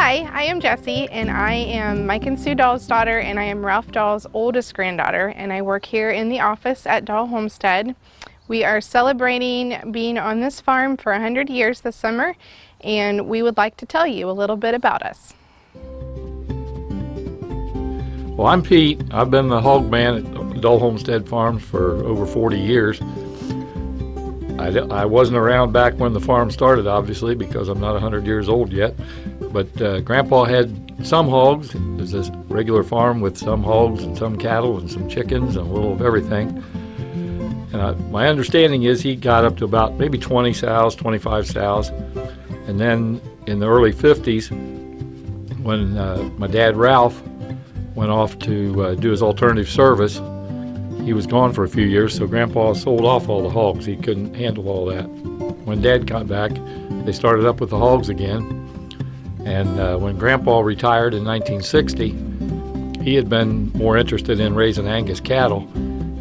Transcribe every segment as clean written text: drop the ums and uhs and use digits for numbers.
Hi, I am Jessie, and I am Mike and Sue Dahl's daughter, and I am Ralph Dahl's oldest granddaughter, and I work here in the office at Dull Homestead. We are celebrating being on this farm for 100 years this summer, and we would like to tell you a little bit about us. Well, I'm Pete. I've been the hog man at Dull Homestead Farms for over 40 years. I wasn't around back when the farm started, obviously, because I'm not 100 years old yet. But Grandpa had some hogs. It was a regular farm with some hogs and some cattle and some chickens and a little of everything. And my understanding is he got up to about maybe 20 sows, 25 sows. And then in the early 50s, when my dad Ralph went off to do his alternative service, he was gone for a few years, so Grandpa sold off all the hogs. He couldn't handle all that. When Dad got back, they started up with the hogs again. And when Grandpa retired in 1960, he had been more interested in raising Angus cattle,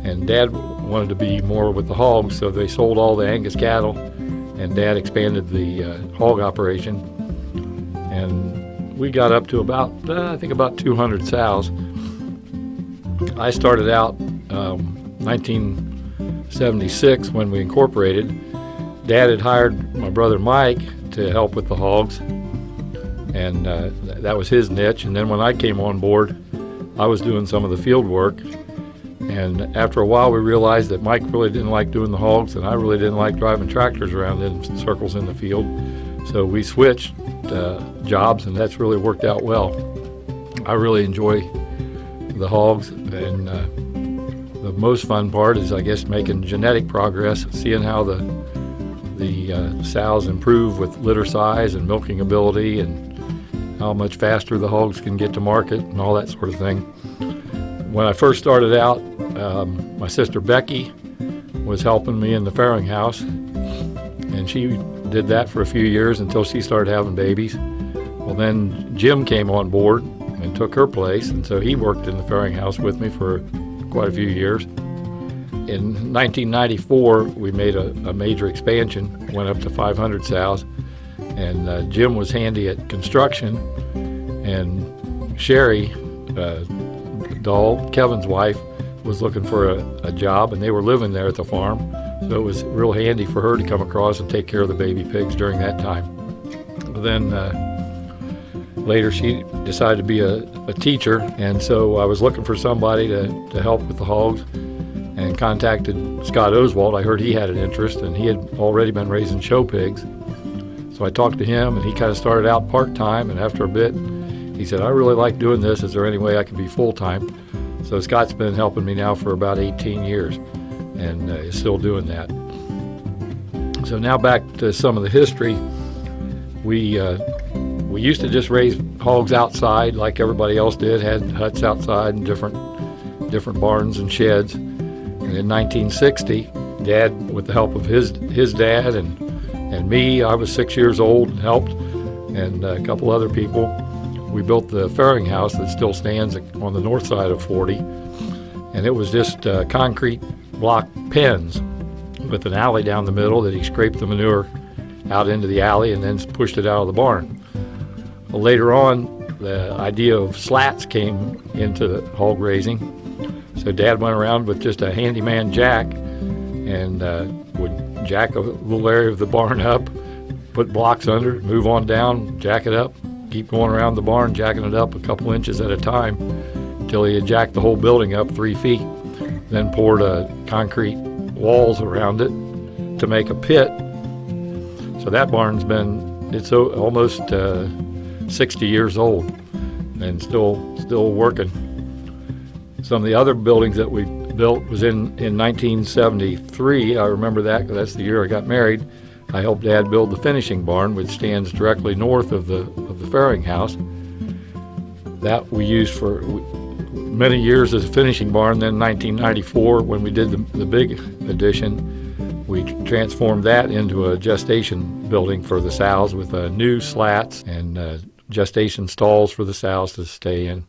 and Dad wanted to be more with the hogs, so they sold all the Angus cattle, and Dad expanded the hog operation. And we got up to about, I think about 200 sows. I started out 1976 when we incorporated. Dad had hired my brother Mike to help with the hogs, and that was his niche. And then when I came on board, I was doing some of the field work. And after a while, we realized that Mike really didn't like doing the hogs, and I really didn't like driving tractors around in circles in the field. So we switched jobs, and that's really worked out well. I really enjoy the hogs, and the most fun part is, I guess, making genetic progress, seeing how the sows improve with litter size and milking ability, and how much faster the hogs can get to market and all that sort of thing. When I first started out, my sister Becky was helping me in the farrowing house, and she did that for a few years until she started having babies. Well, then Jim came on board and took her place, and so he worked in the farrowing house with me for quite a few years. In 1994, we made a major expansion, went up to 500 sows, and Jim was handy at construction, and Sherry Dahl, Kevin's wife, was looking for a job, and they were living there at the farm, so it was real handy for her to come across and take care of the baby pigs during that time. Then later she decided to be a teacher, and so I was looking for somebody to help with the hogs, and contacted Scott Oswald. I heard he had an interest, and he had already been raising show pigs. So I talked to him, and he kind of started out part-time, and after a bit he said, I really like doing this. Is there any way I can be full-time? So Scott's been helping me now for about 18 years, and is still doing that. So now back to some of the history. We used to just raise hogs outside like everybody else did, had huts outside and different barns and sheds. And in 1960, Dad, with the help of his dad and me, I was 6 years old and helped, and a couple other people, we built the farrowing house that still stands on the north side of 40. And it was just concrete block pens with an alley down the middle that he scraped the manure out into the alley and then pushed it out of the barn. Well, later on, the idea of slats came into hog raising. So Dad went around with just a handyman jack and would jack a little area of the barn up, put blocks under it, move on down, jack it up, keep going around the barn, jacking it up a couple inches at a time until he had jacked the whole building up 3 feet. Then poured concrete walls around it to make a pit. So that barn's it's almost 60 years old and still working. Some of the other buildings that we built was in 1973. I remember that because that's the year I got married. I helped Dad build the finishing barn, which stands directly north of the farrowing house. That we used for many years as a finishing barn. Then in 1994, when we did the big addition, we transformed that into a gestation building for the sows with new slats and gestation stalls for the sows to stay in.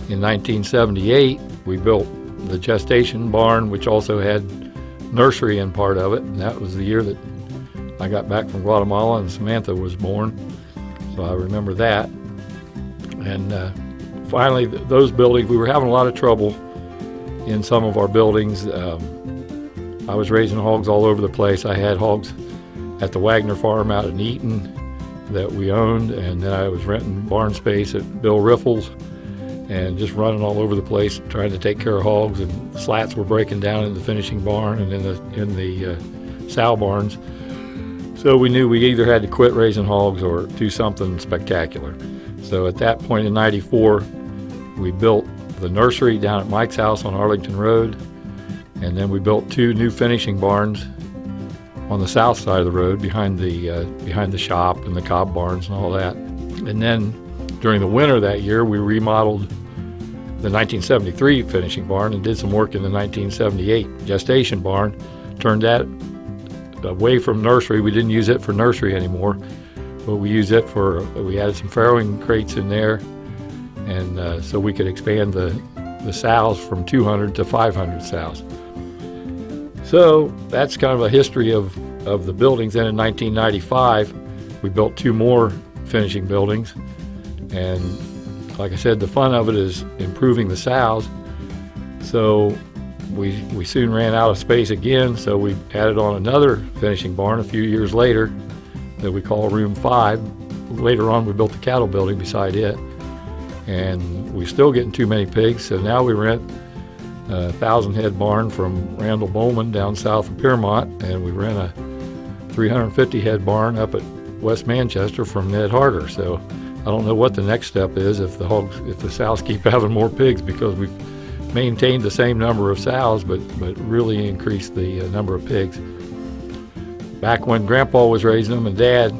In 1978, we built the gestation barn, which also had nursery in part of it, and that was the year that I got back from Guatemala and Samantha was born, so I remember that. And finally, those buildings, we were having a lot of trouble in some of our buildings. I was raising hogs all over the place. I had hogs at the Wagner farm out in Eaton that we owned, and then I was renting barn space at Bill Riffle's and just running all over the place trying to take care of hogs, and slats were breaking down in the finishing barn and in the sow barns. So we knew we either had to quit raising hogs or do something spectacular. So at that point in '94, we built the nursery down at Mike's house on Arlington Road, and then we built 2 new finishing barns on the south side of the road behind the shop and the cob barns and all that. And then during the winter that year, we remodeled the 1973 finishing barn and did some work in the 1978 gestation barn. Turned that away from nursery. We didn't use it for nursery anymore, but we added some farrowing crates in there, and so we could expand the sows from 200 to 500 sows. So that's kind of a history of the buildings. Then in 1995, we built 2 more finishing buildings, and like I said, the fun of it is improving the sows. So we soon ran out of space again, so we added on another finishing barn a few years later that we call Room 5. Later on, we built the cattle building beside it, and we're still getting too many pigs, so now we rent a 1,000-head barn from Randall Bowman down south of Piermont, and we rent a 350-head barn up at West Manchester from Ned Harder. So I don't know what the next step is if the sows keep having more pigs, because we've maintained the same number of sows but really increased the number of pigs. Back when Grandpa was raising them and Dad,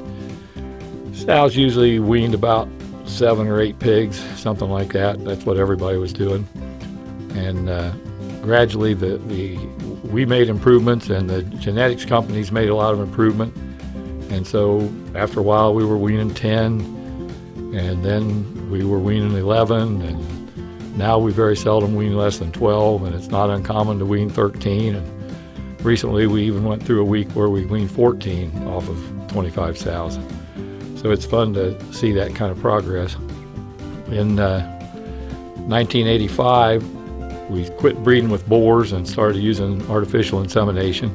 sows usually weaned about 7 or 8 pigs, something like that. That's what everybody was doing. And gradually we made improvements, and the genetics companies made a lot of improvement. And so after a while we were weaning 10, and then we were weaning 11, and now we very seldom wean less than 12, and it's not uncommon to wean 13. And recently we even went through a week where we weaned 14 off of 25 sows. So it's fun to see that kind of progress. In 1985, we quit breeding with boars and started using artificial insemination.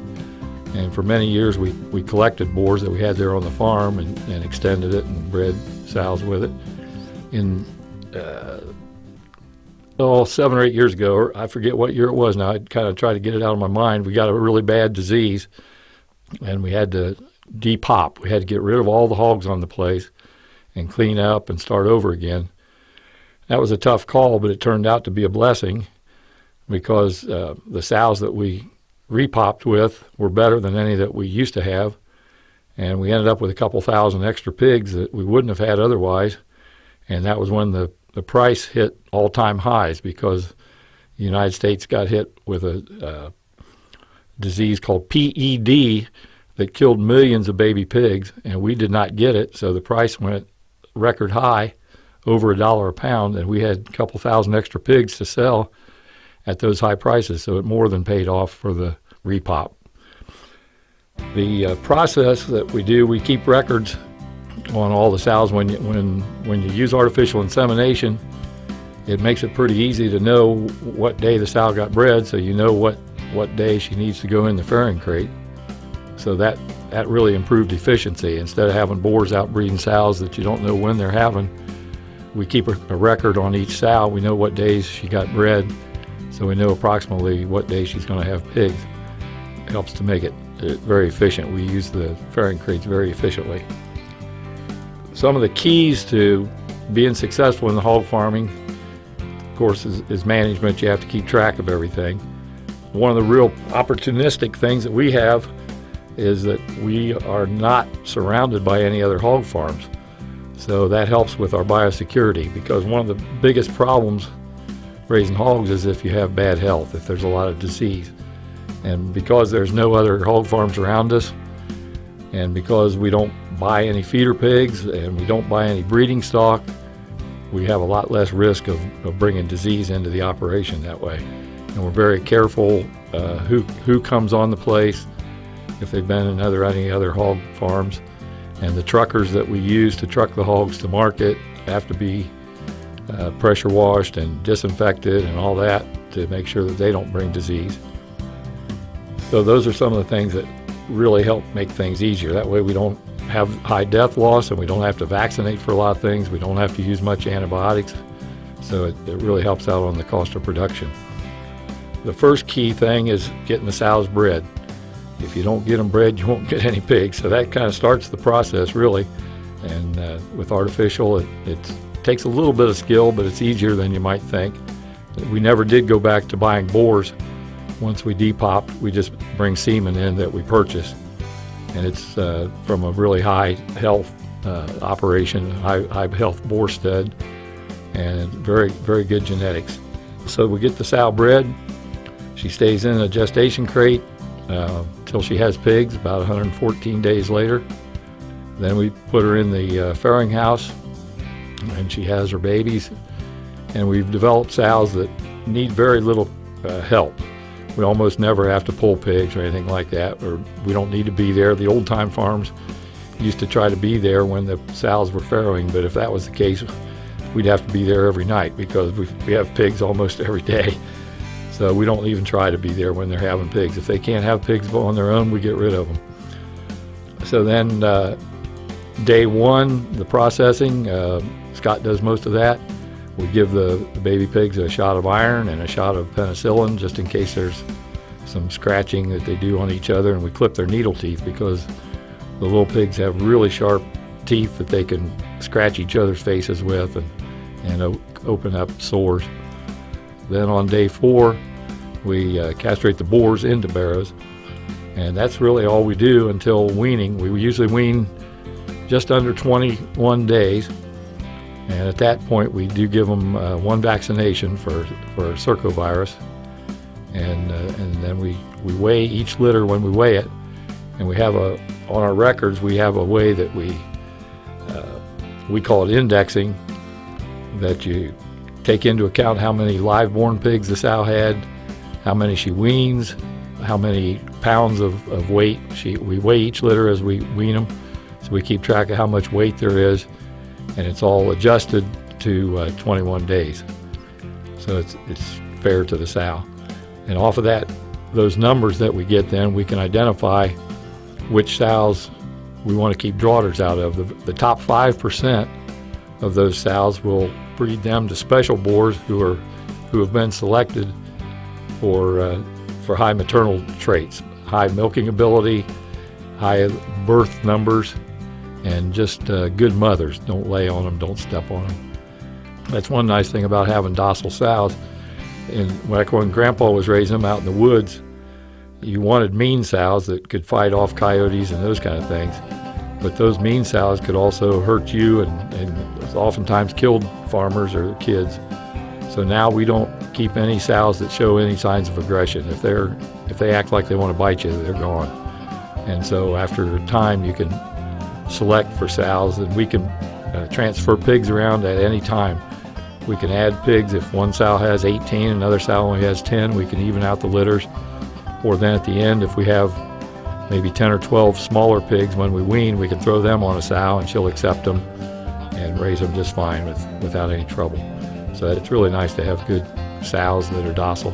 And for many years, we collected boars that we had there on the farm and extended it and bred sows with it. In 7 or 8 years ago, or I forget what year it was now, I kind of tried to get it out of my mind, we got a really bad disease, and we had to depop. We had to get rid of all the hogs on the place and clean up and start over again. That was a tough call, but it turned out to be a blessing, because the sows that we repopped with were better than any that we used to have, and we ended up with a couple thousand extra pigs that we wouldn't have had otherwise. And that was when the price hit all-time highs, because the United States got hit with a disease called PED that killed millions of baby pigs, and we did not get it, so the price went record high, over $1 a pound, and we had a couple thousand extra pigs to sell at those high prices, so it more than paid off for the repop. The process that we do, we keep records on all the sows. When you use artificial insemination, it makes it pretty easy to know what day the sow got bred, so you know what day she needs to go in the farrowing crate. So that really improved efficiency. Instead of having boars out breeding sows that you don't know when they're having, we keep a record on each sow. We know what days she got bred, so we know approximately what day she's going to have pigs. It helps to make it very efficient. We use the farrowing crates very efficiently. Some of the keys to being successful in the hog farming, of course, is management. You have to keep track of everything. One of the real opportunistic things that we have is that we are not surrounded by any other hog farms. So that helps with our biosecurity, because one of the biggest problems raising hogs is if you have bad health, if there's a lot of disease. And because there's no other hog farms around us, and because we don't buy any feeder pigs and we don't buy any breeding stock, we have a lot less risk of bringing disease into the operation that way. And we're very careful who comes on the place, if they've been in any other hog farms. And the truckers that we use to truck the hogs to market have to be pressure washed and disinfected and all that to make sure that they don't bring disease. So those are some of the things that really help make things easier. That way we don't have high death loss, and we don't have to vaccinate for a lot of things. We don't have to use much antibiotics. So it really helps out on the cost of production. The first key thing is getting the sows bred. If you don't get them bred, you won't get any pigs. So that kind of starts the process, really. And with artificial, it takes a little bit of skill, but it's easier than you might think. We never did go back to buying boars. Once we depopped, we just bring semen in that we purchase. And it's from a really high health operation, high health boar stud, and very, very good genetics. So we get the sow bred. She stays in a gestation crate till she has pigs, about 114 days later. Then we put her in the farrowing house, and she has her babies. And we've developed sows that need very little help. We almost never have to pull pigs or anything like that, or we don't need to be there. The old-time farms used to try to be there when the sows were farrowing, but if that was the case, we'd have to be there every night because we have pigs almost every day. So we don't even try to be there when they're having pigs. If they can't have pigs on their own, we get rid of them. So then day one, the processing, Scott does most of that. We give the baby pigs a shot of iron and a shot of penicillin just in case there's some scratching that they do on each other, and we clip their needle teeth because the little pigs have really sharp teeth that they can scratch each other's faces with and open up sores. Then on day 4, we castrate the boars into barrows, and that's really all we do until weaning. We usually wean just under 21 days. And at that point, we do give them one vaccination for circovirus, and then we weigh each litter when we weigh it, and we have on our records we have a way that we call it indexing, that you take into account how many live-born pigs the sow had, how many she weans, how many pounds of weight we weigh each litter as we wean them, so we keep track of how much weight there is. And it's all adjusted to 21 days. So it's fair to the sow. And off of that, those numbers that we get then, we can identify which sows we want to keep daughters out of. The top 5% of those sows will breed them to special boars who have been selected for high maternal traits, high milking ability, high birth numbers, and just good mothers. Don't lay on them, don't step on them. That's one nice thing about having docile sows. And when Grandpa was raising them out in the woods, you wanted mean sows that could fight off coyotes and those kind of things. But those mean sows could also hurt you and oftentimes killed farmers or kids. So now we don't keep any sows that show any signs of aggression. If they act like they want to bite you, they're gone. And so after time, you can select for sows, and we can transfer pigs around at any time. We can add pigs if one sow has 18, another sow only has 10. We can even out the litters. Or then at the end, if we have maybe 10 or 12 smaller pigs when we wean, we can throw them on a sow and she'll accept them and raise them just fine without any trouble. So it's really nice to have good sows that are docile.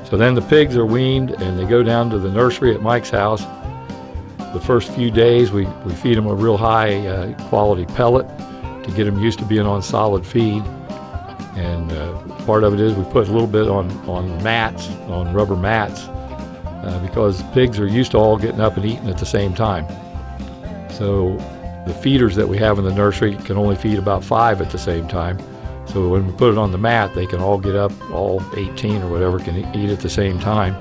So then the pigs are weaned and they go down to the nursery at Mike's house. The first few days we feed them a real high quality pellet to get them used to being on solid feed. And part of it is we put a little bit on mats, on rubber mats, because pigs are used to all getting up and eating at the same time. So the feeders that we have in the nursery can only feed about 5 at the same time. So when we put it on the mat, they can all get up, all 18 or whatever can eat at the same time.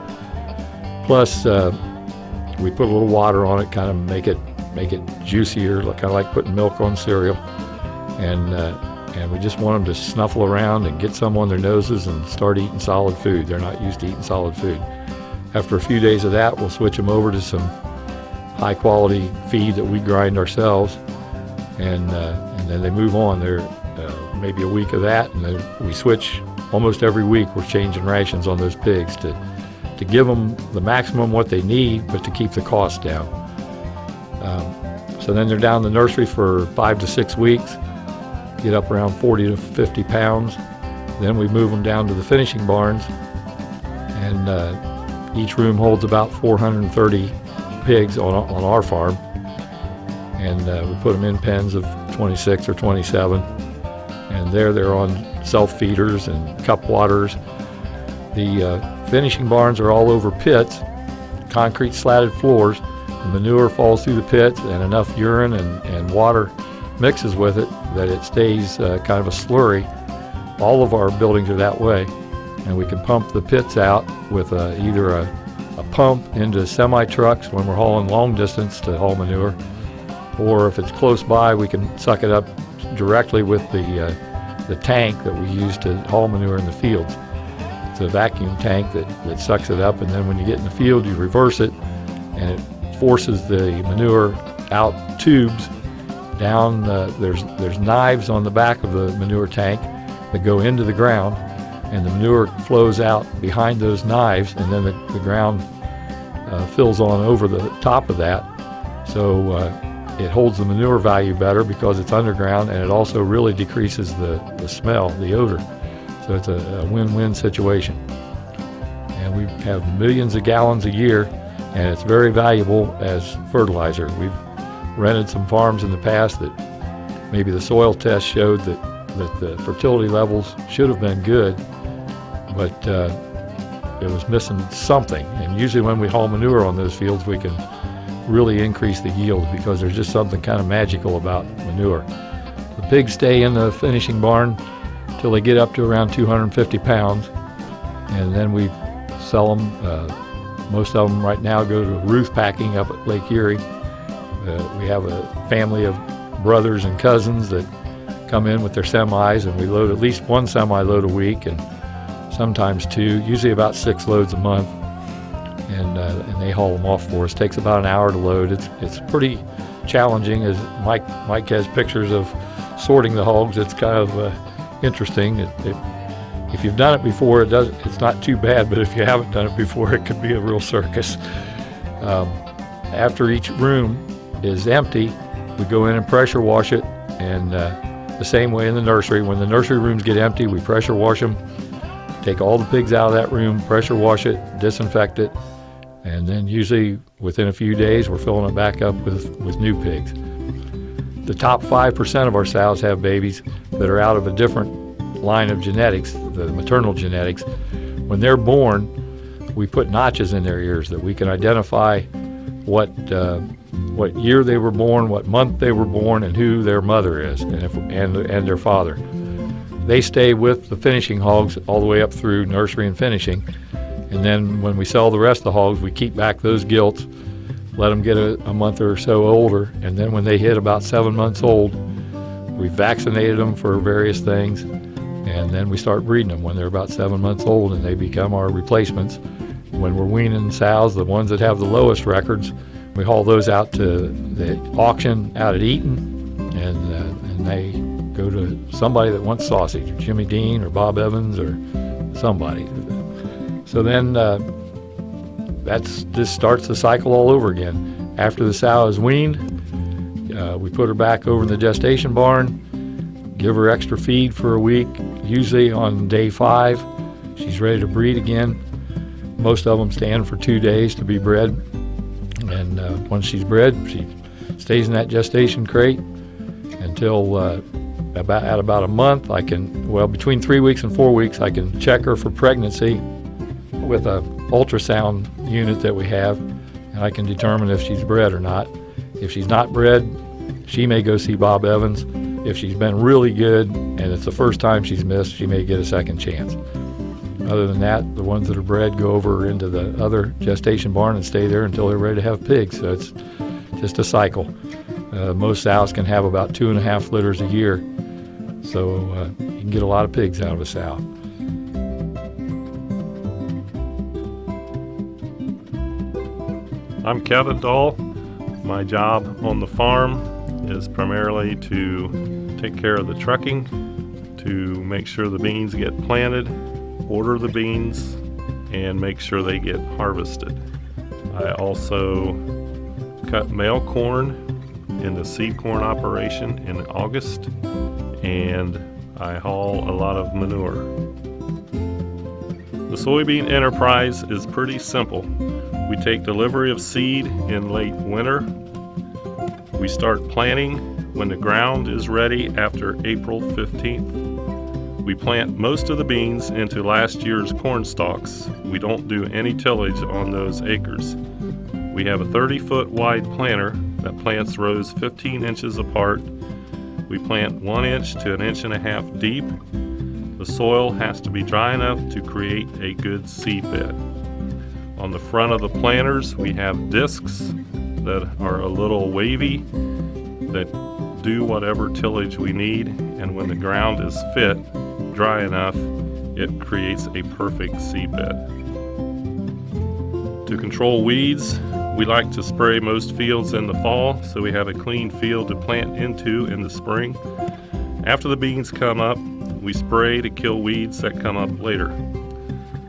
Plus, we put a little water on it, kind of make it juicier, kind of like putting milk on cereal. And we just want them to snuffle around and get some on their noses and start eating solid food. They're not used to eating solid food. After a few days of that, we'll switch them over to some high quality feed that we grind ourselves, and then they move on. They're maybe a week of that, and then we switch almost every week. We're changing rations on those pigs to give them the maximum what they need, but to keep the cost down. So then they're down in the nursery for 5 to 6 weeks. get up around 40 to 50 pounds. Then we move them down to the finishing barns, and each room holds about 430 pigs on our farm, and we put them in pens of 26 or 27, and they're on self-feeders and cup waters. The finishing barns are all over pits, concrete slatted floors. The manure falls through the pits, and enough urine and water mixes with it that it stays kind of a slurry. All of our buildings are that way, and we can pump the pits out with either a pump into semi-trucks when we're hauling long distance to haul manure, or if it's close by, we can suck it up directly with the tank that we use to haul manure in the fields. It's a vacuum tank that sucks it up, and then when you get in the field, you reverse it, and it forces the manure out tubes down. There's knives on the back of the manure tank that go into the ground, and the manure flows out behind those knives, and then the ground fills on over the top of that. So it holds the manure value better because it's underground, and it also really decreases the smell, the odor. So it's a win-win situation. And we have millions of gallons a year, and it's very valuable as fertilizer. We've rented some farms in the past that maybe the soil test showed that the fertility levels should have been good, but it was missing something. And usually when we haul manure on those fields, we can really increase the yield because there's just something kind of magical about manure. The pigs stay in the finishing barn till they get up to around 250 pounds, and then we sell them. Most of them right now go to Ruth Packing up at Lake Erie. We have a family of brothers and cousins that come in with their semis, and we load at least one semi-load a week, and sometimes two, usually about 6 loads a month, and they haul them off for us. It takes about an hour to load. It's pretty challenging, as Mike has pictures of sorting the hogs. It's kind of interesting. If you've done it before, it's not too bad, but if you haven't done it before, it could be a real circus. After each room is empty, we go in and pressure wash it, and the same way in the nursery. When the nursery rooms get empty, we pressure wash them, take all the pigs out of that room, pressure wash it, disinfect it, and then usually within a few days we're filling it back up with new pigs. The top 5% of our sows have babies that are out of a different line of genetics, the maternal genetics. When they're born, we put notches in their ears that we can identify what year they were born, what month they were born, and who their mother is, and their father. They stay with the finishing hogs all the way up through nursery and finishing, and then when we sell the rest of the hogs, we keep back those gilts, let them get a month or so older, and then when they hit about 7 months old, we vaccinated them for various things, and then we start breeding them when they're about 7 months old, and they become our replacements. When we're weaning sows, the ones that have the lowest records, we haul those out to the auction out at Eaton, and they go to somebody that wants sausage, Jimmy Dean or Bob Evans or somebody. So then this starts the cycle all over again. After the sow is weaned, we put her back over in the gestation barn, give her extra feed for a week. Usually on day 5, she's ready to breed again. Most of them stand for 2 days to be bred, and once she's bred, she stays in that gestation crate until at about a month. Between 3 weeks and 4 weeks, I can check her for pregnancy with a ultrasound unit that we have, and I can determine if she's bred or not. If she's not bred, she may go see Bob Evans. If she's been really good and it's the first time she's missed, she may get a second chance. Other than that, the ones that are bred go over into the other gestation barn and stay there until they're ready to have pigs. So it's just a cycle. Most sows can have about 2.5 litters a year, so you can get a lot of pigs out of a sow. I'm Kevin Dull. My job on the farm is primarily to take care of the trucking, to make sure the beans get planted, order the beans, and make sure they get harvested. I also cut male corn in the seed corn operation in August, and I haul a lot of manure. The soybean enterprise is pretty simple. We take delivery of seed in late winter. We start planting when the ground is ready after April 15th. We plant most of the beans into last year's corn stalks. We don't do any tillage on those acres. We have a 30-foot wide planter that plants rows 15 inches apart. We plant 1 inch to 1.5 inches deep. The soil has to be dry enough to create a good seed bed. On the front of the planters, we have discs that are a little wavy that do whatever tillage we need, and when the ground is fit, dry enough, it creates a perfect seed bed. To control weeds, we like to spray most fields in the fall so we have a clean field to plant into in the spring. After the beans come up, we spray to kill weeds that come up later.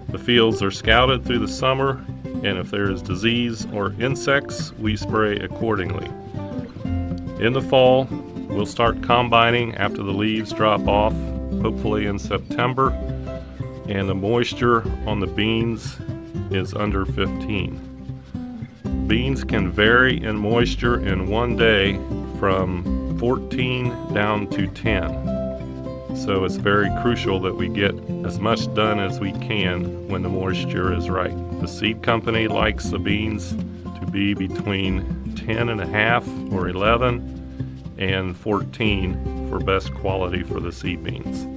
The fields are scouted through the summer, and if there is disease or insects, we spray accordingly. In the fall, we'll start combining after the leaves drop off, hopefully in September, and the moisture on the beans is under 15. Beans can vary in moisture in one day from 14 down to 10. So it's very crucial that we get as much done as we can when the moisture is right. The seed company likes the beans to be between 10.5 or 11 and 14 for best quality for the seed beans.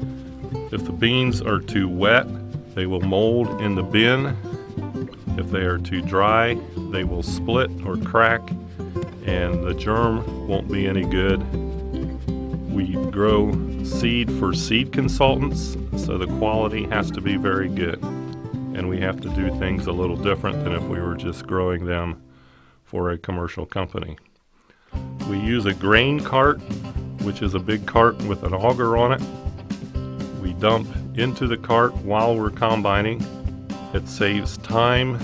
If the beans are too wet, they will mold in the bin. If they are too dry, they will split or crack, and the germ won't be any good. We grow seed for seed consultants, so the quality has to be very good, and we have to do things a little different than if we were just growing them for a commercial company. We use a grain cart, which is a big cart with an auger on it. We dump into the cart while we're combining. It saves time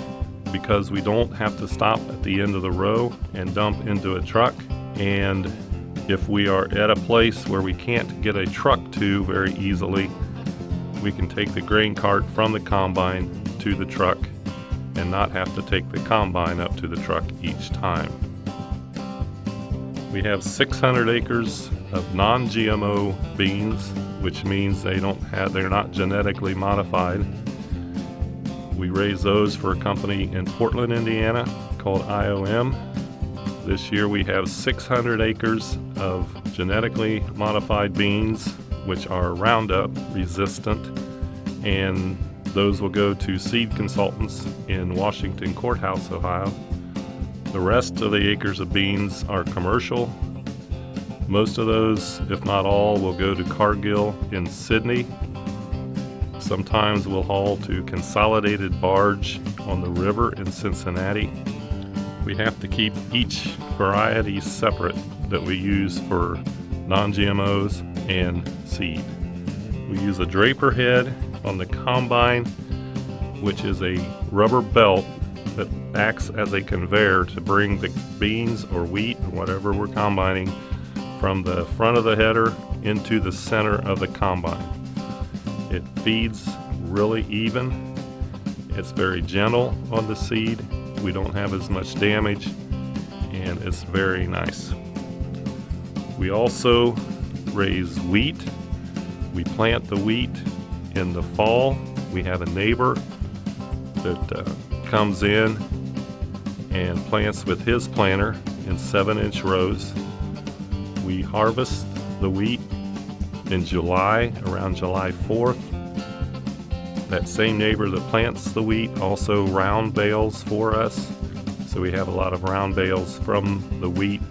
because we don't have to stop at the end of the row and dump into a truck. And if we are at a place where we can't get a truck to very easily, we can take the grain cart from the combine to the truck and not have to take the combine up to the truck each time. We have 600 acres of non-GMO beans, which means they're not genetically modified. We raise those for a company in Portland, Indiana called IOM. This year we have 600 acres of genetically modified beans, which are Roundup resistant, and those will go to seed consultants in Washington Courthouse, Ohio. The rest of the acres of beans are commercial. Most of those, if not all, will go to Cargill in Sydney. Sometimes we'll haul to Consolidated Barge on the river in Cincinnati. We have to keep each variety separate that we use for non-GMOs and seed. We use a draper head on the combine, which is a rubber belt that acts as a conveyor to bring the beans or wheat or whatever we're combining from the front of the header into the center of the combine. It feeds really even. It's very gentle on the seed. We don't have as much damage, and it's very nice. We also raise wheat. We plant the wheat in the fall. We have a neighbor that comes in and plants with his planter in 7-inch rows. We harvest the wheat in July, around July 4th. That same neighbor that plants the wheat also round bales for us. So we have a lot of round bales from the wheat,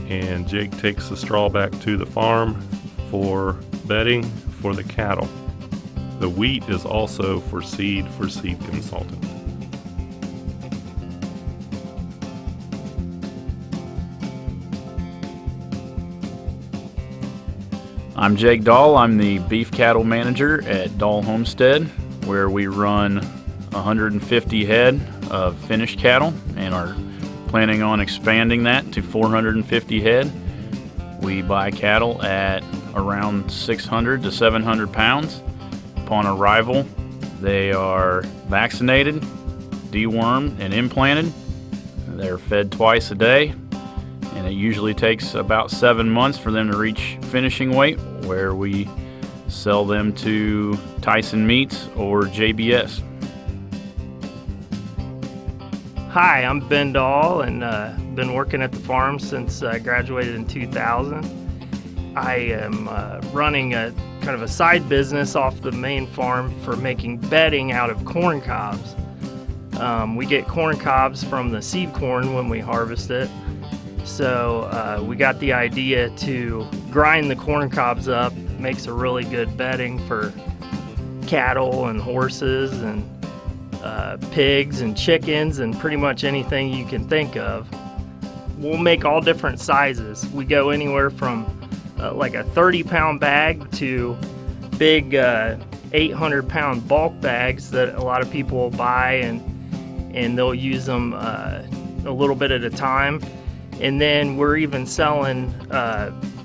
and Jake takes the straw back to the farm for bedding for the cattle. The wheat is also for seed consultant. I'm Jake Dull. I'm the beef cattle manager at Dull Homestead, where we run 150 head of finished cattle and are planning on expanding that to 450 head. We buy cattle at around 600 to 700 pounds. Upon arrival, they are vaccinated, dewormed, and implanted. They're fed twice a day, and it usually takes about 7 months for them to reach finishing weight, where we sell them to Tyson Meats or JBS. Hi, I'm Ben Dahl, and been working at the farm since I graduated in 2000. I am running a kind of a side business off the main farm for making bedding out of corn cobs. We get corn cobs from the seed corn when we harvest it. So we got the idea to grind the corn cobs up. Makes a really good bedding for cattle and horses and pigs and chickens and pretty much anything you can think of. We'll make all different sizes. We go anywhere from like a 30-pound bag to big 800-pound bulk bags that a lot of people will buy, and they'll use them a little bit at a time. And then we're even selling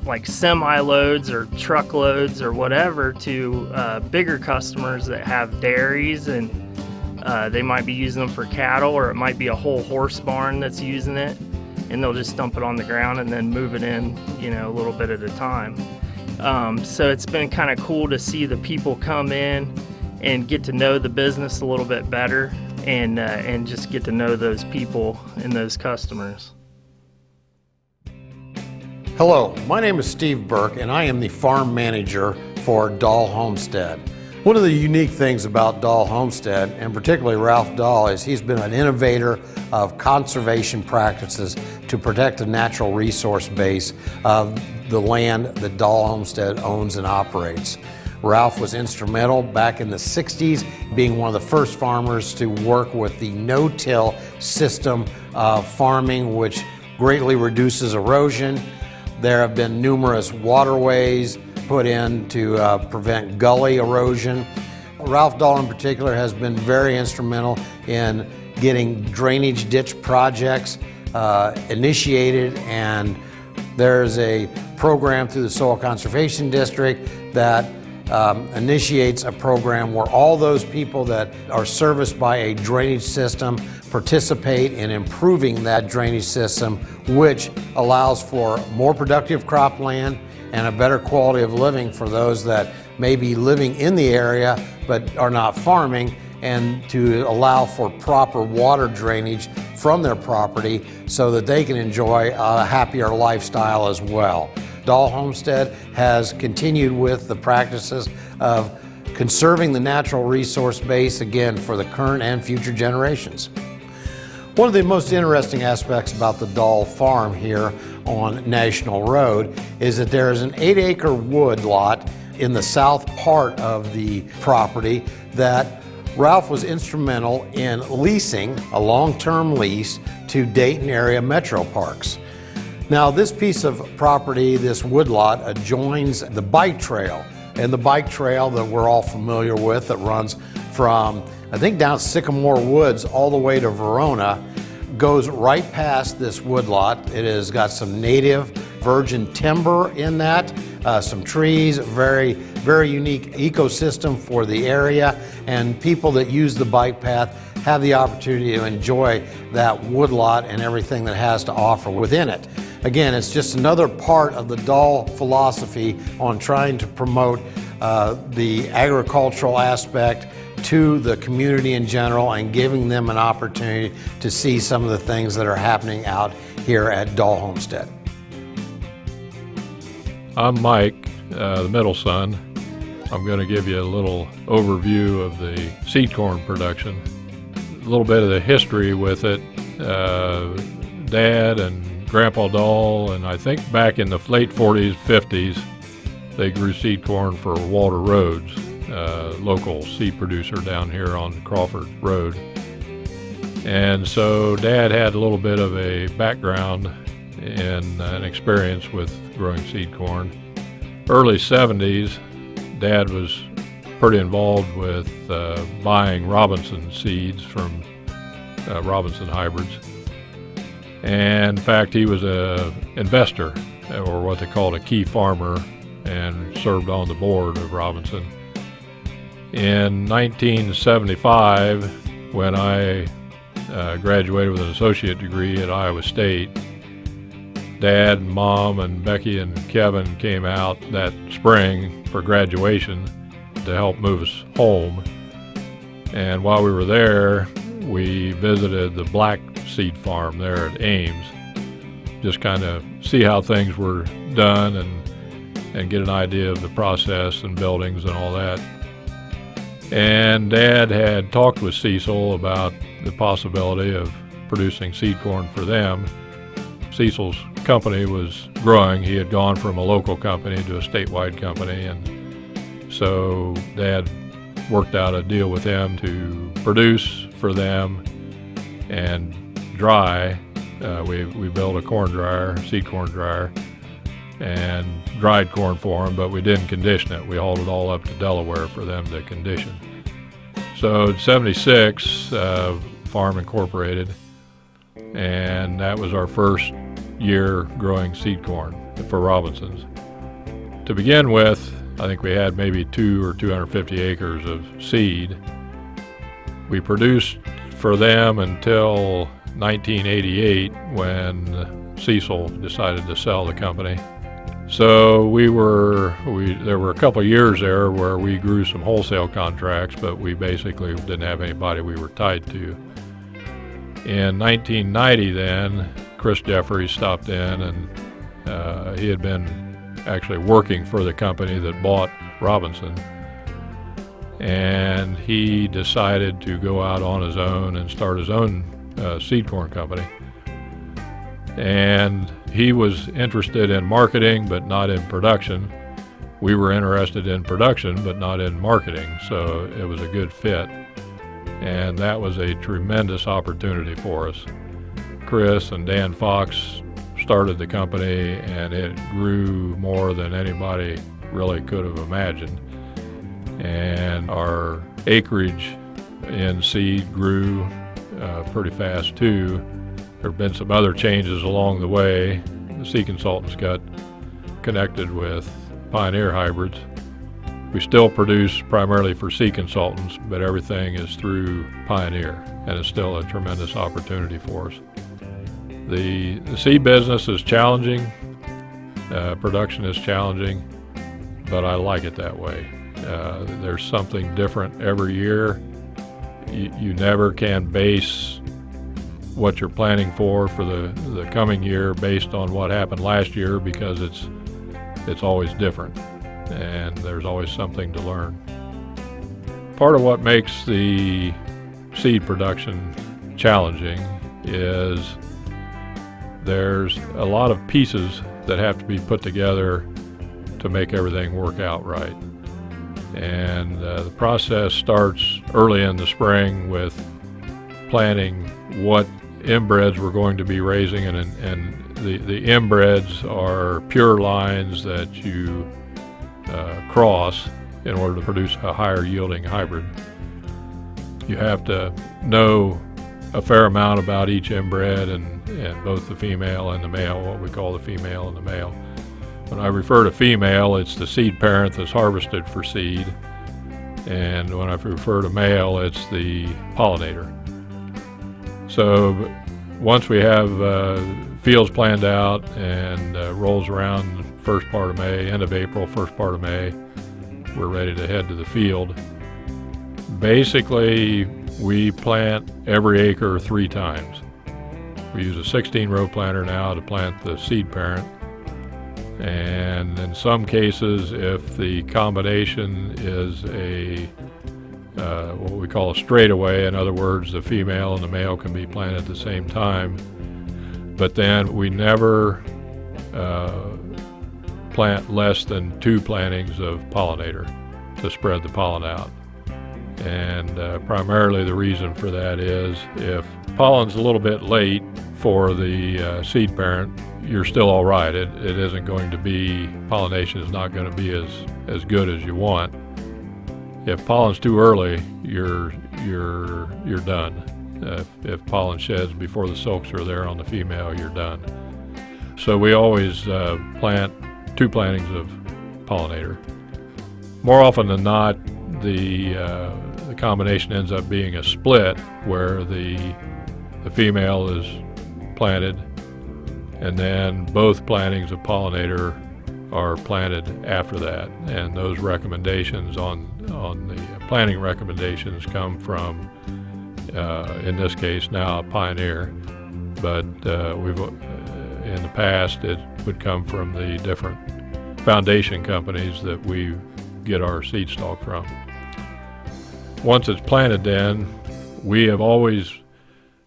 like semi-loads or truckloads or whatever to bigger customers that have dairies, and they might be using them for cattle, or it might be a whole horse barn that's using it, and they'll just dump it on the ground and then move it in, a little bit at a time. So it's been kind of cool to see the people come in and get to know the business a little bit better, and just get to know those people and those customers. Hello, my name is Steve Burke, and I am the farm manager for Dull Homestead. One of the unique things about Dull Homestead, and particularly Ralph Dahl, is he's been an innovator of conservation practices to protect the natural resource base of the land that Dull Homestead owns and operates. Ralph was instrumental back in the 60s, being one of the first farmers to work with the no-till system of farming, which greatly reduces erosion. There have been numerous waterways put in to prevent gully erosion. Ralph Dahl in particular has been very instrumental in getting drainage ditch projects initiated, and there's a program through the Soil Conservation District that initiates a program where all those people that are serviced by a drainage system participate in improving that drainage system, which allows for more productive cropland and a better quality of living for those that may be living in the area but are not farming, and to allow for proper water drainage from their property so that they can enjoy a happier lifestyle as well. Dull Homestead has continued with the practices of conserving the natural resource base, again, for the current and future generations. One of the most interesting aspects about the Dull farm here on National Road is that there is an 8-acre wood lot in the south part of the property that Ralph was instrumental in leasing, a long-term lease, to Dayton area metro parks. Now, this piece of property, this woodlot, adjoins the bike trail, and the bike trail that we're all familiar with that runs from, I think, down Sycamore Woods all the way to Verona, goes right past this woodlot. It has got some native virgin timber in that, some trees, very, very unique ecosystem for the area, and people that use the bike path have the opportunity to enjoy that woodlot and everything that it has to offer within it. Again, it's just another part of the Dull philosophy on trying to promote the agricultural aspect to the community in general, and giving them an opportunity to see some of the things that are happening out here at Dull Homestead. I'm Mike, the middle son. I'm going to give you a little overview of the seed corn production. A little bit of the history with it. Dad and Grandpa Dahl, and I think back in the late 40s, 50s, they grew seed corn for Walter Rhodes, local seed producer down here on Crawford Road. And so Dad had a little bit of a background and an experience with growing seed corn. Early 70s, Dad was pretty involved with buying Robinson seeds from Robinson hybrids. And in fact, he was an investor, or what they called a key farmer, and served on the board of Robinson. In 1975, when I graduated with an associate degree at Iowa State, Dad, Mom, and Becky and Kevin came out that spring for graduation to help move us home. And while we were there, we visited the black seed farm there at Ames, just kind of see how things were done and get an idea of the process and buildings and all that. And Dad had talked with Cecil about the possibility of producing seed corn for them. Cecil's company was growing. He had gone from a local company to a statewide company, and so Dad worked out a deal with them to produce for them and dry. We built a corn dryer, seed corn dryer, and dried corn for them, but we didn't condition it. We hauled it all up to Delaware for them to condition. So in '76, Farm Incorporated, and that was our first year growing seed corn for Robinsons. To begin with, I think we had maybe 200 or 250 acres of seed. We produced for them until 1988 when Cecil decided to sell the company. So there were a couple of years there where we grew some wholesale contracts, but we basically didn't have anybody we were tied to. In 1990 then, Chris Jeffries stopped in, and he had been actually working for the company that bought Robinson. And he decided to go out on his own and start his own seed corn company. And he was interested in marketing, but not in production. We were interested in production, but not in marketing, so it was a good fit. And that was a tremendous opportunity for us. Chris and Dan Fox started the company, and it grew more than anybody really could have imagined. And our acreage in seed grew pretty fast too. There have been some other changes along the way. The seed consultants got connected with Pioneer hybrids. We still produce primarily for seed consultants, but everything is through Pioneer, and it's still a tremendous opportunity for us. The seed business is challenging, production is challenging, but I like it that way. There's something different every year. You never can base what you're planning for the coming year based on what happened last year, because it's always different, and there's always something to learn. Part of what makes the seed production challenging is there's a lot of pieces that have to be put together to make everything work out right. And the process starts early in the spring with planning what inbreds we're going to be raising, and the inbreds are pure lines that you cross in order to produce a higher yielding hybrid. You have to know a fair amount about each inbred and both the female and the male, what we call the female and the male. When I refer to female, it's the seed parent that's harvested for seed, and when I refer to male, it's the pollinator. So once we have fields planned out and rolls around the first part of May, end of April, first part of May, we're ready to head to the field. Basically, we plant every acre 3 times. We use a 16-row planter now to plant the seed parent. And in some cases, if the combination is what we call a straightaway, in other words, the female and the male can be planted at the same time, but then we never plant less than 2 plantings of pollinator to spread the pollen out. And primarily the reason for that is if pollen's a little bit late for the seed parent, you're still all right. It isn't going to be, pollination is not going to be as good as you want. If pollen's too early, you're done. If pollen sheds before the silks are there on the female, you're done. So we always plant 2 plantings of pollinator. More often than not, the combination ends up being a split where the female is planted and then both plantings of pollinator are planted after that. And those recommendations on the planting recommendations come from, in this case now, Pioneer, but in the past it would come from the different foundation companies that we get our seed stock from. Once it's planted, then we have always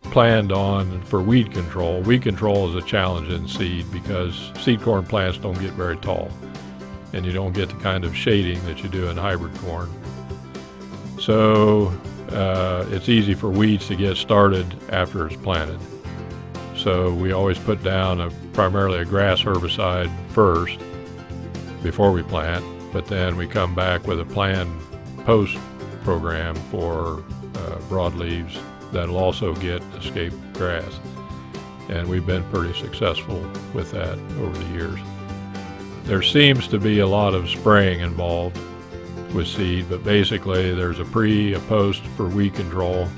planned on for weed control. Weed control is a challenge in seed because seed corn plants don't get very tall and you don't get the kind of shading that you do in hybrid corn. So it's easy for weeds to get started after it's planted. So we always put down primarily a grass herbicide first before we plant, but then we come back with a planned post program for broadleaves that'll also get escaped grass. And we've been pretty successful with that over the years. There seems to be a lot of spraying involved with seed, but basically there's a pre, a post for weed control,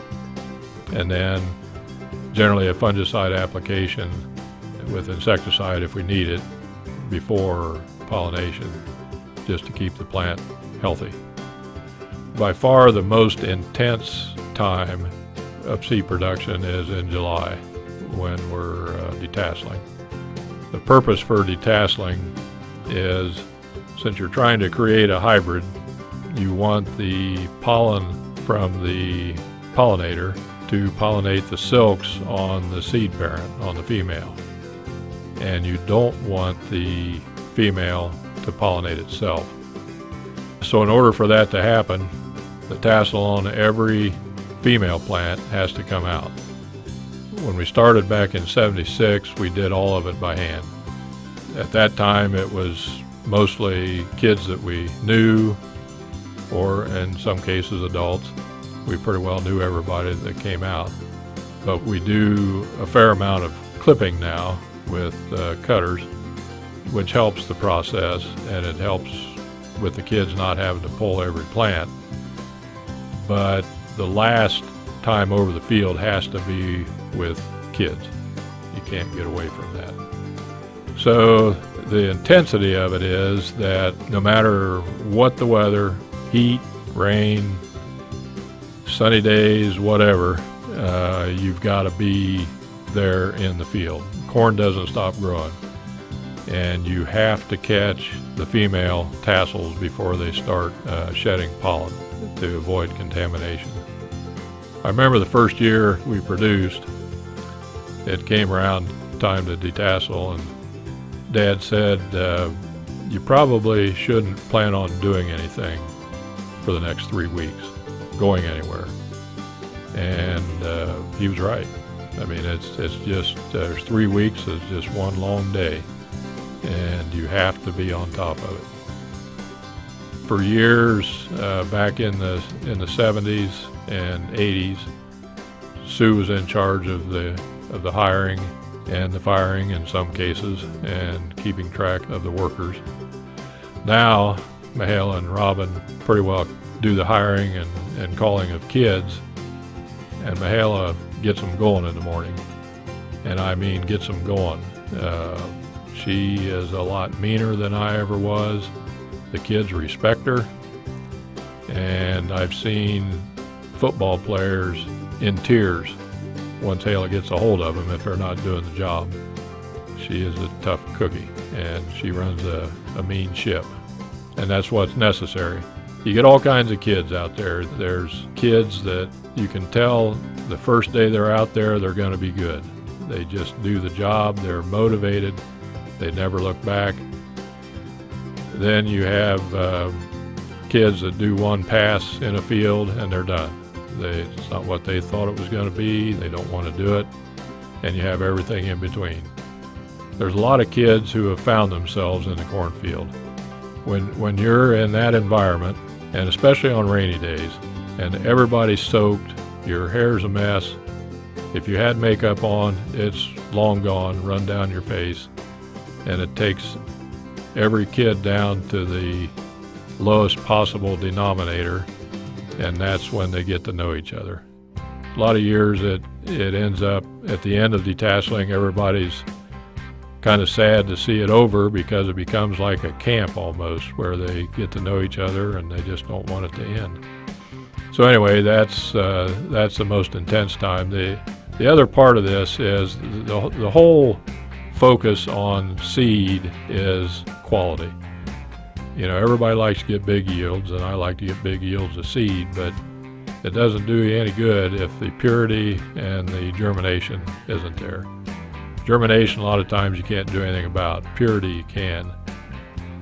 and then generally a fungicide application with insecticide if we need it before pollination, just to keep the plant healthy. By far the most intense time of seed production is in July when we're detasseling. The purpose for detasseling is, since you're trying to create a hybrid, you want the pollen from the pollinator to pollinate the silks on the seed parent, on the female. And you don't want the female to pollinate itself. So in order for that to happen, the tassel on every female plant has to come out. When we started back in '76, we did all of it by hand. At that time, it was mostly kids that we knew, or in some cases adults. We pretty well knew everybody that came out. But we do a fair amount of clipping now with cutters, which helps the process, and it helps with the kids not having to pull every plant. But the last time over the field has to be with kids. You can't get away from that. So the intensity of it is that no matter what the weather, heat, rain, sunny days, whatever, you've got to be there in the field. Corn doesn't stop growing, and you have to catch the female tassels before they start shedding pollen to avoid contamination. I remember the first year we produced, it came around time to detassel, and Dad said, you probably shouldn't plan on doing anything for the next 3 weeks, going anywhere. And he was right. I mean, it's just, there's 3 weeks, it's just one long day, and you have to be on top of it. For years, back in the 70s and 80s, Sue was in charge of the hiring and the firing in some cases, and keeping track of the workers. Now, Mahala and Robin pretty well do the hiring and calling of kids, and Mahala gets them going in the morning. And I mean gets them going. She is a lot meaner than I ever was. The kids respect her, and I've seen football players in tears once Hala gets a hold of them if they're not doing the job. She is a tough cookie, and she runs a mean ship, and that's what's necessary. You get all kinds of kids out there. There's kids that you can tell the first day they're out there they're going to be good. They just do the job, they're motivated, they never look back. Then you have kids that do one pass in a field and they're done. It's not what they thought it was going to be, they don't want to do it, and you have everything in between. There's a lot of kids who have found themselves in the cornfield. When you're in that environment, and especially on rainy days, and everybody's soaked, your hair's a mess, if you had makeup on, it's long gone, run down your face, and it takes every kid down to the lowest possible denominator, and that's when they get to know each other. A lot of years it ends up at the end of detasseling, everybody's kind of sad to see it over because it becomes like a camp almost, where they get to know each other and they just don't want it to end. So anyway, that's the most intense time. The other part of this is the whole focus on seed is quality. You know, everybody likes to get big yields, and I like to get big yields of seed, but it doesn't do you any good if the purity and the germination isn't there. Germination, a lot of times you can't do anything about. Purity, you can.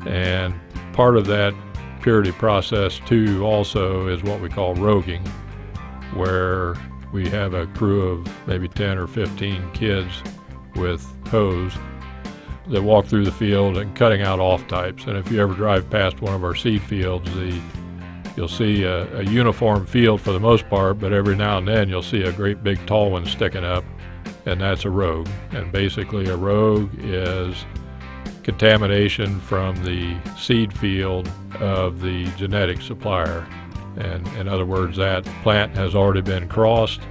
And part of that purity process, too, also is what we call roguing, where we have a crew of maybe 10 or 15 kids with hoes that walk through the field and cutting out off types. And if you ever drive past one of our seed fields, you'll see a uniform field for the most part, but every now and then you'll see a great big tall one sticking up, and that's a rogue. And basically a rogue is contamination from the seed field of the genetic supplier. And in other words, that plant has already been crossed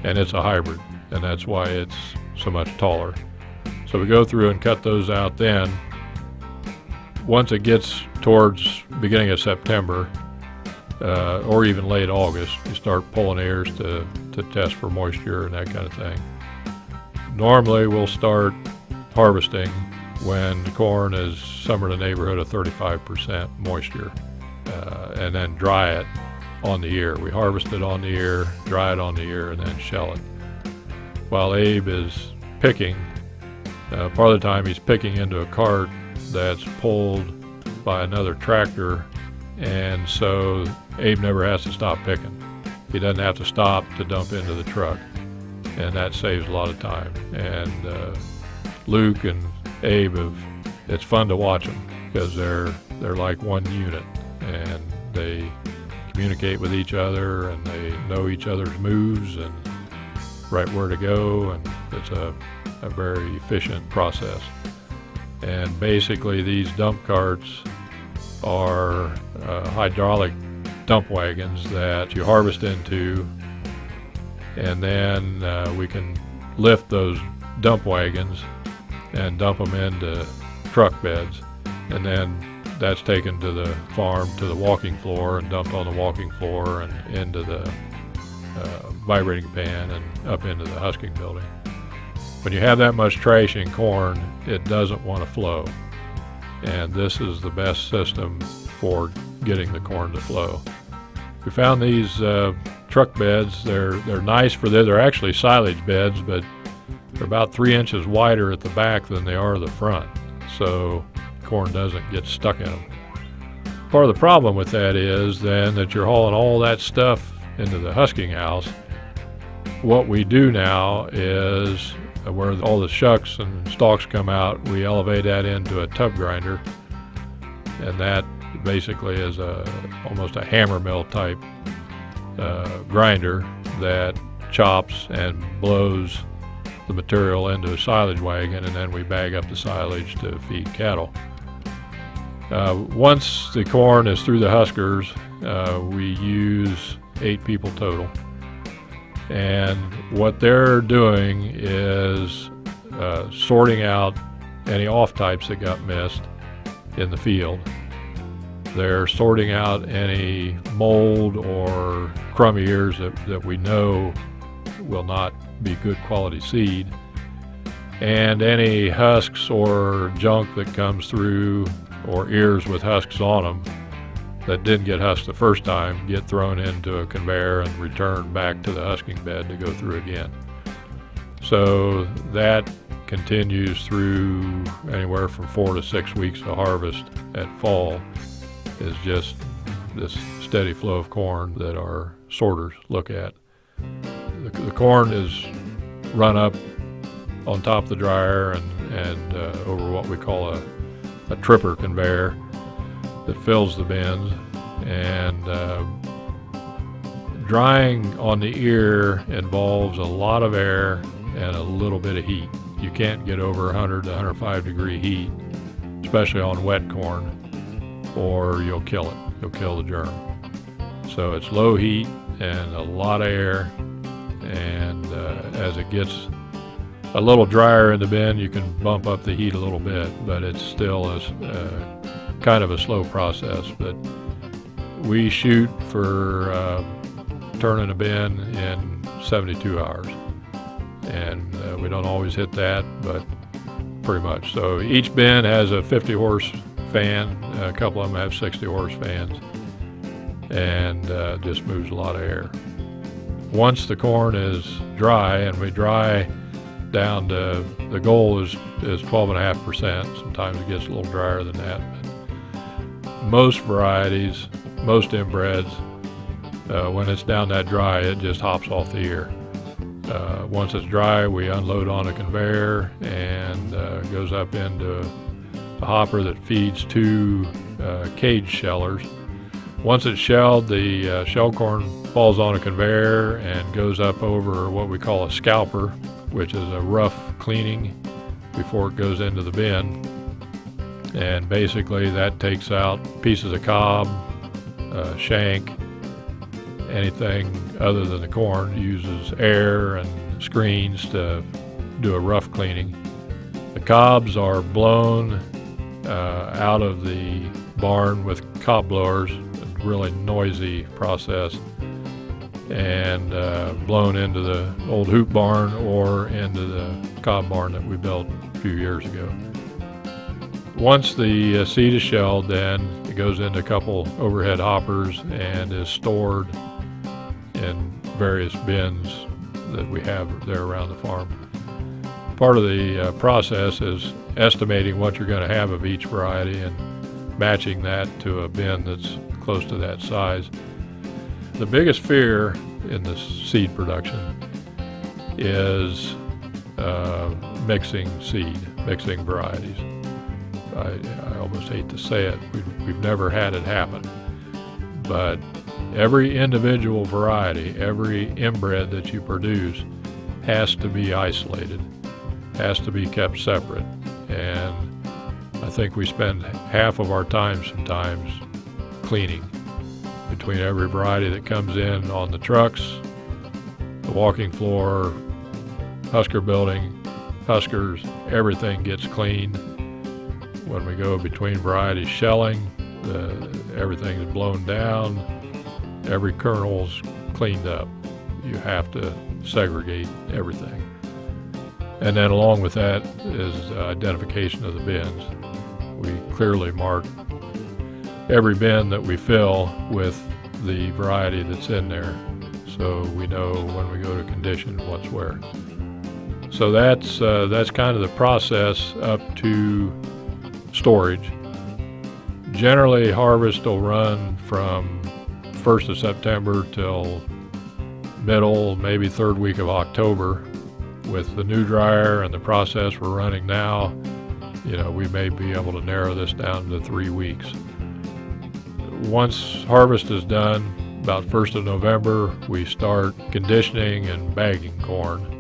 and it's a hybrid, and that's why it's so much taller. So we go through and cut those out then. Once it gets towards beginning of September, or even late August, you start pulling ears to test for moisture and that kind of thing. Normally we'll start harvesting when the corn is somewhere in the neighborhood of 35% moisture, and then dry it on the ear. We harvest it on the ear, dry it on the ear, and then shell it. While Abe is picking, part of the time he's picking into a cart that's pulled by another tractor, and so Abe never has to stop picking. He doesn't have to stop to dump into the truck, and that saves a lot of time. And Luke and Abe, it's fun to watch them because they're like one unit, and they communicate with each other, and they know each other's moves and right where to go, and it's a very efficient process. And basically these dump carts are hydraulic dump wagons that you harvest into, and then we can lift those dump wagons and dump them into truck beds, and then that's taken to the farm, to the walking floor, and dumped on the walking floor and into the vibrating pan and up into the husking building. When you have that much trash in corn, it doesn't want to flow, and this is the best system for getting the corn to flow. We found these truck beds. They're nice for this. They're actually silage beds, but they're about 3 inches wider at the back than they are the front, so corn doesn't get stuck in them. Part of the problem with that is then that you're hauling all that stuff into the husking house. What we do now is where all the shucks and stalks come out, we elevate that into a tub grinder, and that basically is almost a hammer mill type grinder that chops and blows the material into a silage wagon, and then we bag up the silage to feed cattle. Once the corn is through the huskers, we use 8 people total. And what they're doing is sorting out any off types that got missed in the field. They're sorting out any mold or crummy ears that we know will not be good quality seed, and any husks or junk that comes through, or ears with husks on them that didn't get husked the first time, get thrown into a conveyor and returned back to the husking bed to go through again. So that continues through anywhere from 4 to 6 weeks of harvest at fall, is just this steady flow of corn that our sorters look at. The corn is run up on top of the dryer and over what we call a tripper conveyor that fills the bins, and drying on the ear involves a lot of air and a little bit of heat. You can't get over 100 to 105 degree heat, especially on wet corn, or you'll kill it. You'll kill the germ. So it's low heat and a lot of air, and as it gets a little drier in the bin, you can bump up the heat a little bit, but it's still kind of a slow process. But we shoot for turning a bin in 72 hours, and we don't always hit that, but pretty much. So each bin has a 50 horse fan, a couple of them have 60 horse fans, and just moves a lot of air. Once the corn is dry, and we dry down to, the goal is 12.5%. Sometimes it gets a little drier than that, but most varieties, most inbreds, when it's down that dry, it just hops off the ear. Once it's dry, we unload on a conveyor and goes up into a hopper that feeds 2 cage shellers. Once it's shelled, the shell corn falls on a conveyor and goes up over what we call a scalper, which is a rough cleaning before it goes into the bin. And basically that takes out pieces of cob, shank, anything other than the corn. Uses air and screens to do a rough cleaning. The cobs are blown out of the barn with cob blowers, a really noisy process, and blown into the old hoop barn or into the cob barn that we built a few years ago. Once the seed is shelled, then it goes into a couple overhead hoppers and is stored in various bins that we have there around the farm. Part of the process is estimating what you're going to have of each variety and matching that to a bin that's close to that size. The biggest fear in the seed production is mixing seed, mixing varieties. I almost hate to say it, we've never had it happen, but every individual variety, every inbred that you produce has to be isolated, has to be kept separate. And I think we spend half of our time sometimes cleaning between every variety that comes in on the trucks, the walking floor, husker building, huskers, everything gets cleaned. When we go between varieties shelling, everything is blown down, every kernel's cleaned up. You have to segregate everything. And then along with that is identification of the bins. We clearly mark every bin that we fill with the variety that's in there, so we know when we go to condition what's where. So that's kind of the process up to storage. Generally, harvest will run from 1st of September till middle, maybe 3rd week of October. With the new dryer and the process we're running now, we may be able to narrow this down to 3 weeks. Once harvest is done, about 1st of November, we start conditioning and bagging corn.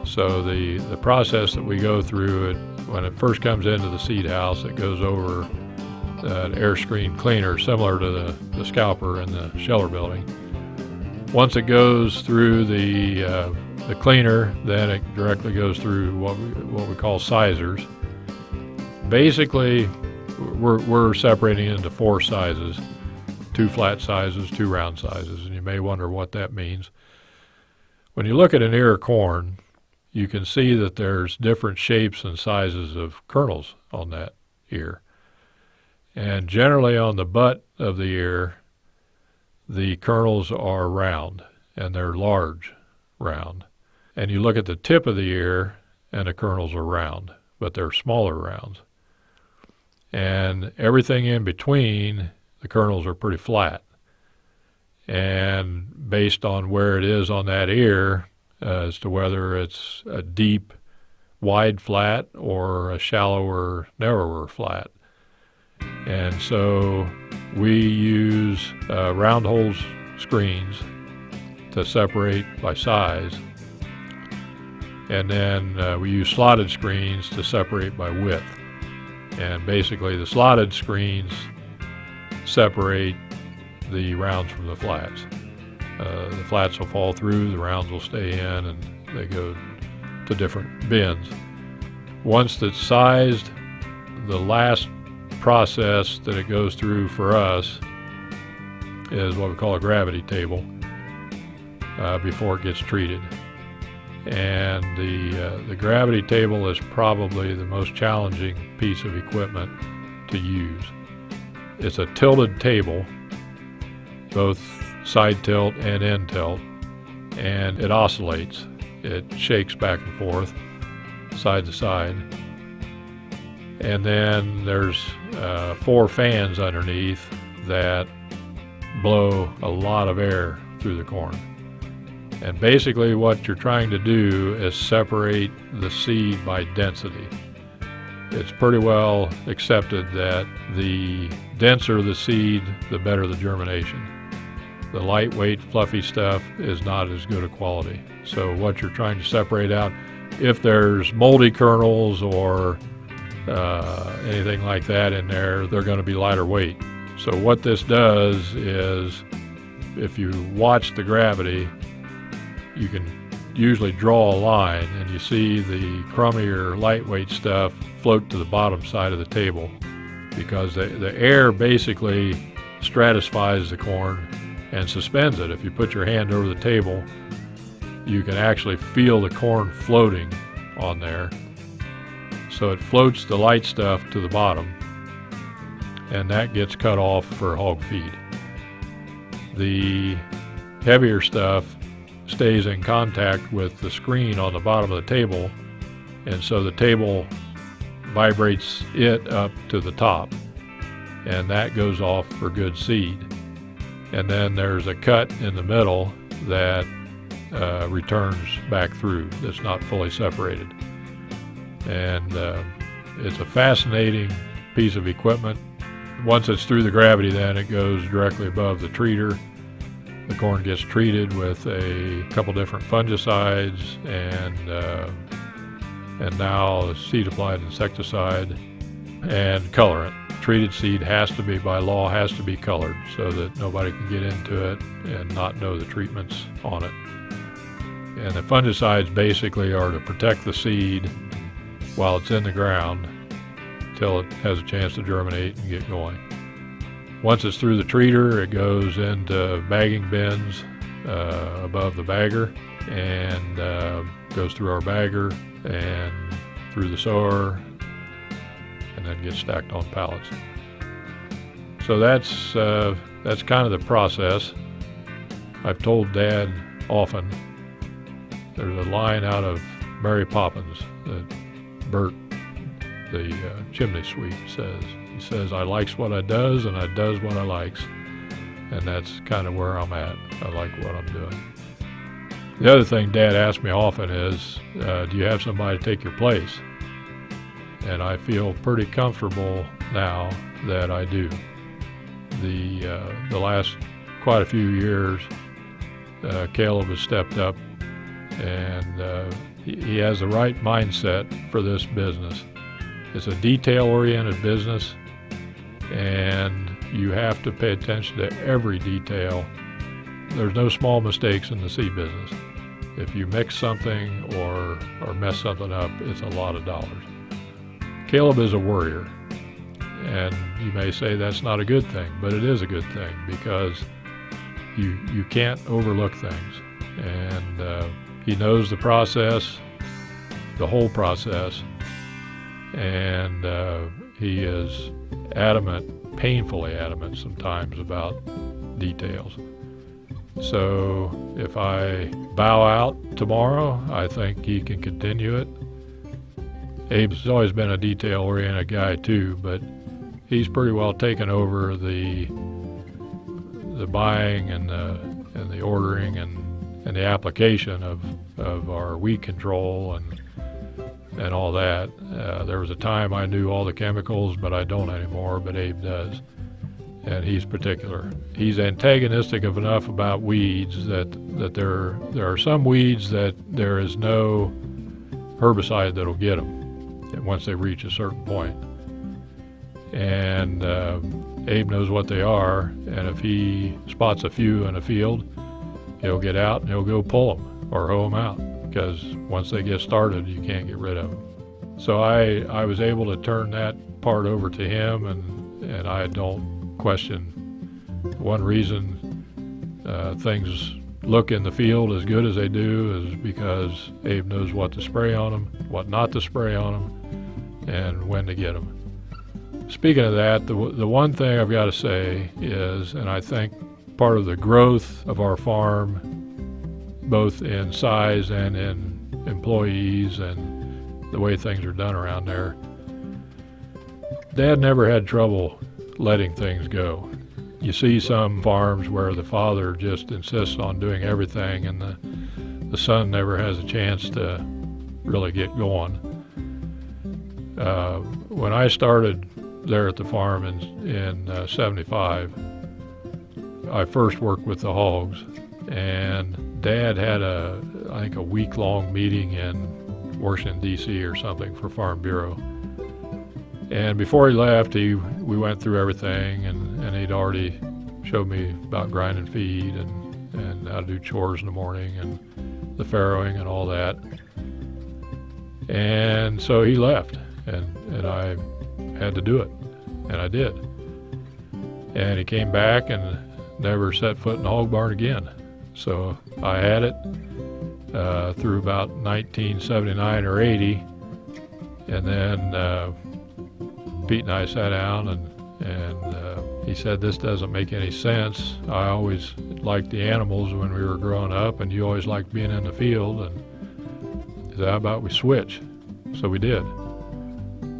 So the process that we go through, when it first comes into the seed house, it goes over an air screen cleaner similar to the scalper in the sheller building. Once it goes through the cleaner, then it directly goes through what we call sizers. Basically, we're separating it into 4 sizes, 2 flat sizes, 2 round sizes, and you may wonder what that means. When you look at an ear of corn, you can see that there's different shapes and sizes of kernels on that ear. And generally on the butt of the ear, the kernels are round, and they're large round. And you look at the tip of the ear, and the kernels are round, but they're smaller rounds. And everything in between, the kernels are pretty flat. And based on where it is on that ear, as to whether it's a deep, wide flat or a shallower, narrower flat. And so we use round hole screens to separate by size. And then we use slotted screens to separate by width. And basically the slotted screens separate the rounds from the flats. The flats will fall through, the rounds will stay in, and they go to different bins. Once it's sized, the last process that it goes through for us is what we call a gravity table before it gets treated. And the gravity table is probably the most challenging piece of equipment to use. It's a tilted table, both side tilt and end tilt, and it oscillates. It shakes back and forth, side to side. And then there's 4 fans underneath that blow a lot of air through the corn. And basically what you're trying to do is separate the seed by density. It's pretty well accepted that the denser the seed, the better the germination. The lightweight, fluffy stuff is not as good a quality. So what you're trying to separate out, if there's moldy kernels or anything like that in there, they're going to be lighter weight. So what this does is, if you watch the gravity, you can usually draw a line and you see the crummier, lightweight stuff float to the bottom side of the table, because the air basically stratifies the corn and suspends it. If you put your hand over the table, you can actually feel the corn floating on there. So it floats the light stuff to the bottom, and that gets cut off for hog feed. The heavier stuff stays in contact with the screen on the bottom of the table, and so the table vibrates it up to the top, and that goes off for good seed. And then there's a cut in the middle that returns back through, that's not fully separated. And it's a fascinating piece of equipment. Once it's through the gravity, then it goes directly above the treater. The corn gets treated with a couple different fungicides and now a seed-applied insecticide and colorant. Treated seed has to be, by law, has to be colored so that nobody can get into it and not know the treatments on it. And the fungicides basically are to protect the seed while it's in the ground till it has a chance to germinate and get going. Once it's through the treater, it goes into bagging bins above the bagger, and goes through our bagger and through the sower, and then gets stacked on pallets. So that's kind of the process. I've told Dad often, there's a line out of Mary Poppins that Bert, the chimney sweep, says. He says, "I likes what I does, and I does what I likes." And that's kind of where I'm at. I like what I'm doing. The other thing Dad asks me often is, do you have somebody to take your place? And I feel pretty comfortable now that I do. The last quite a few years, Caleb has stepped up, and he has the right mindset for this business. It's a detail-oriented business, and you have to pay attention to every detail. There's no small mistakes in the seed business. If you mix something or mess something up, it's a lot of dollars. Caleb is a worrier, and you may say that's not a good thing, but it is a good thing because you can't overlook things. And he knows the process, the whole process, and he is adamant, painfully adamant sometimes about details. So if I bow out tomorrow, I think he can continue it. Abe's always been a detail-oriented guy too, but he's pretty well taken over the buying and the ordering and the application of our weed control and all that. There was a time I knew all the chemicals, but I don't anymore, but Abe does. And he's particular. He's antagonistic enough about weeds that there are some weeds that there is no herbicide that'll get them once they reach a certain point. and Abe knows what they are, and if he spots a few in a field, he'll get out and he'll go pull them or hoe them out, because once they get started, you can't get rid of them. So I was able to turn that part over to him, and I don't question. One reason things look in the field as good as they do is because Abe knows what to spray on them, what not to spray on them, and when to get them. Speaking of that, the one thing I've got to say is, and I think part of the growth of our farm, both in size and in employees and the way things are done around there, Dad never had trouble letting things go. You see some farms where the father just insists on doing everything, and the son never has a chance to really get going. When I started there at the farm in 75, I first worked with the hogs, and Dad had I think a week-long meeting in Washington, D.C. or something for Farm Bureau. And before he left, we went through everything, and he'd already showed me about grinding feed and how to do chores in the morning and the farrowing and all that. And so he left, and I had to do it, and I did. And he came back and never set foot in the hog barn again. So I had it through about 1979 or 80, and then Pete and I sat down, and he said, "This doesn't make any sense. I always liked the animals when we were growing up, and you always liked being in the field." And he said, "How about we switch?" So we did.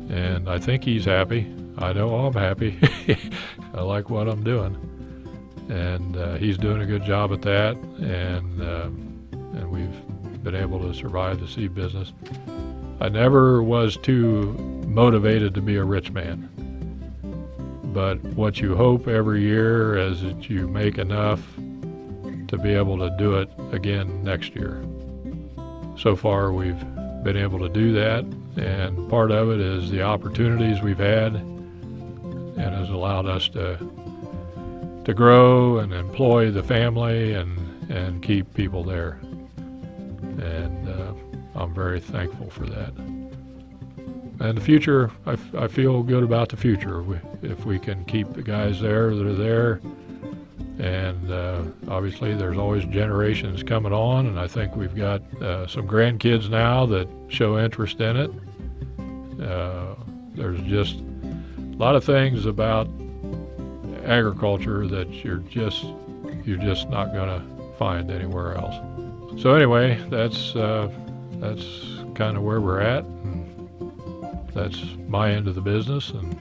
And I think he's happy. I know I'm happy. I like what I'm doing. And he's doing a good job at that, and we've been able to survive the seed business. I never was too motivated to be a rich man, but what you hope every year is that you make enough to be able to do it again next year. So far we've been able to do that, and part of it is the opportunities we've had, and has allowed us to grow and employ the family and keep people there. And I'm very thankful for that. And the future, I feel good about the future. If we can keep the guys there that are there, and obviously there's always generations coming on, and I think we've got some grandkids now that show interest in it. There's just a lot of things about agriculture that you're just not going to find anywhere else. So anyway, that's kind of where we're at, and that's my end of the business, and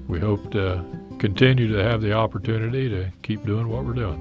we hope to continue to have the opportunity to keep doing what we're doing.